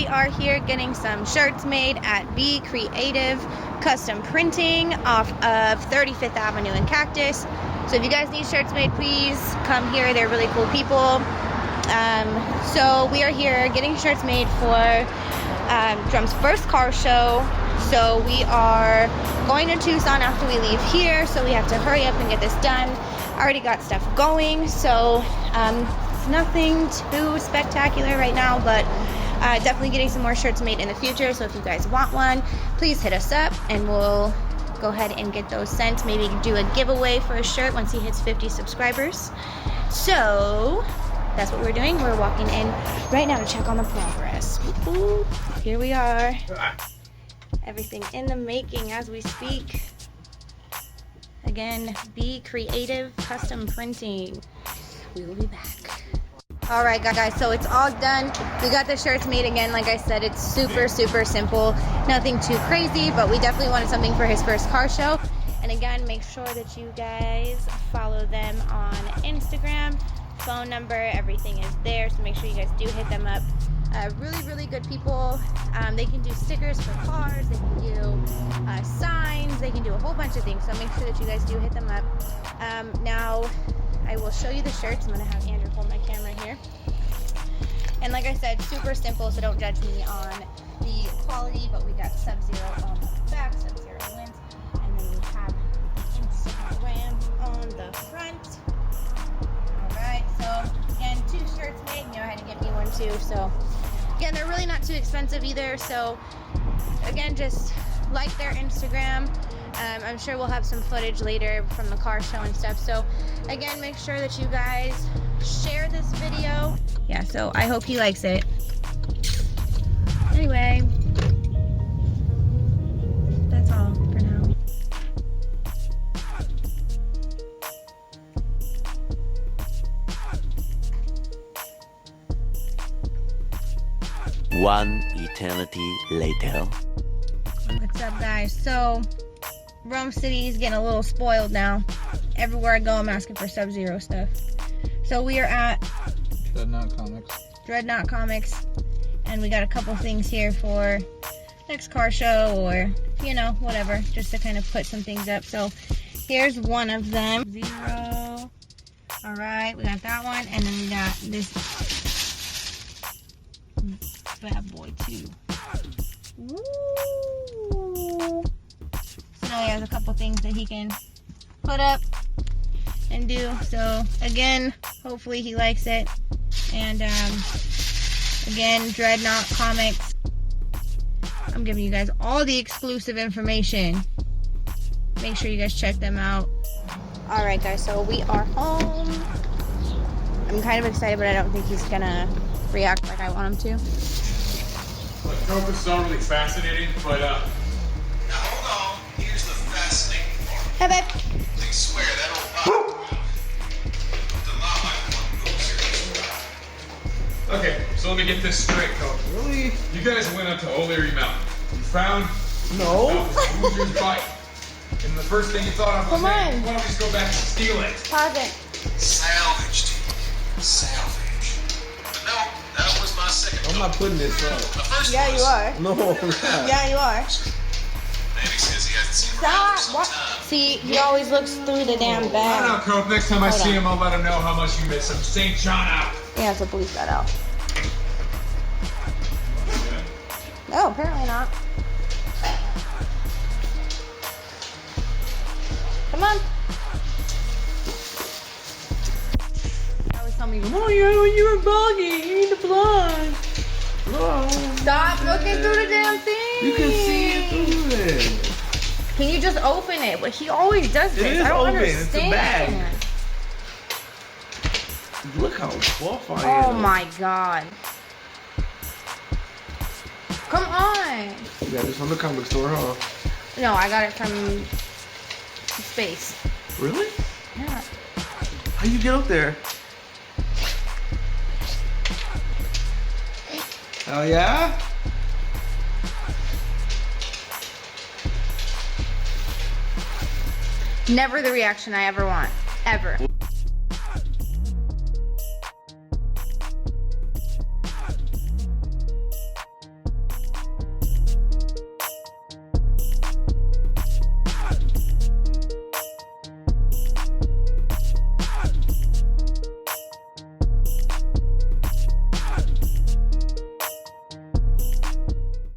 are here getting some shirts made at Be Creative Custom Printing off of 35th Avenue in Cactus. So if you guys need shirts made, please come here. They're really cool people. So we are here getting shirts made for Drum's first car show. So we are going to Tucson after we leave here, so we have to hurry up and get this done. I already got stuff going, so it's nothing too spectacular right now, but definitely getting some more shirts made in the future. So if you guys want one, please hit us up and we'll go ahead and get those sent. Maybe do a giveaway for a shirt once he hits 50 subscribers. So that's what we're doing. We're walking in right now to check on the progress. Ooh, here we are. Everything in the making as we speak. Again, Be Creative Custom Printing. We will be back. All right, guys, so it's all done. We got the shirts made again. Like I said, it's super simple. Nothing too crazy, but we definitely wanted something for his first car show. And again, make sure that you guys follow them on Instagram. Phone number, everything is there, so make sure you guys do hit them up. Really good people. They can do stickers for cars, they can do signs, they can do a whole bunch of things, so make sure that you guys do hit them up. Now I will show you the shirts. I'm going to have Andrew hold my camera here. And like I said, super simple, so don't judge me on the quality, but we got Sub-Zero on the back, Sub-Zero wins, and then we have Instagram on the front. Alright, so again, 2 shirts made, and I had to get me one too. So again, they're really not too expensive either. So again, just like their Instagram. I'm sure we'll have some footage later from the car show and stuff. So again, make sure that you guys share this video. Yeah, so I hope he likes it. Anyway, that's all for now. One eternity later. What's up, guys? So Rome City is getting a little spoiled now. Everywhere I go, I'm asking for Sub-Zero stuff. So we are at Dreadnought Comics, and we got a couple things here for next car show, or you know, whatever, just to kind of put some things up. So here's one of them. Zero. All right, we got that one, and then we got this bad boy too. Woo! So now he has a couple things that he can put up and do. So again, hopefully he likes it. And again, Dreadnought Comics. I'm giving you guys all the exclusive information. Make sure you guys check them out. Alright guys, so we are home. I'm kind of excited, but I don't think he's gonna react like I want him to. Look, Tropus is all really fascinating, but Now hold on, here's the fascinating part. Hey babe. They swear that old Bible the law like one goes here. okay, so let me get this straight, Coach. Really? You guys went up to O'Leary Mountain. You found Hoosier's bike. And the first thing you thought of was, hey, why don't we just go back and steal it? Pause it. Salvaged. Salvage. But no, that was my second I'm thought. not putting this up. The first Yeah, was, you are. No, I'm not. Yeah, you are. Manny says he hasn't seen around Stop. for What? some time. See, he always looks through the damn I don't know, bag. Cope. Next time I Hold see on. him, I'll let him know how much you miss him. St. John out. He has to bleep that out. No, apparently not. Come on. I always tell me, oh, you're buggy. You need to fly. No. Stop looking through the damn thing. You can see it through it. Can you just open it? But he always does this. It is I don't open. It's a understand. bag. Look how buff I am. Oh my god. Come on. You got this from the comic store, huh? No, I got it from space. Really? Yeah. How you get up there? Oh yeah? Never the reaction I ever want. Ever.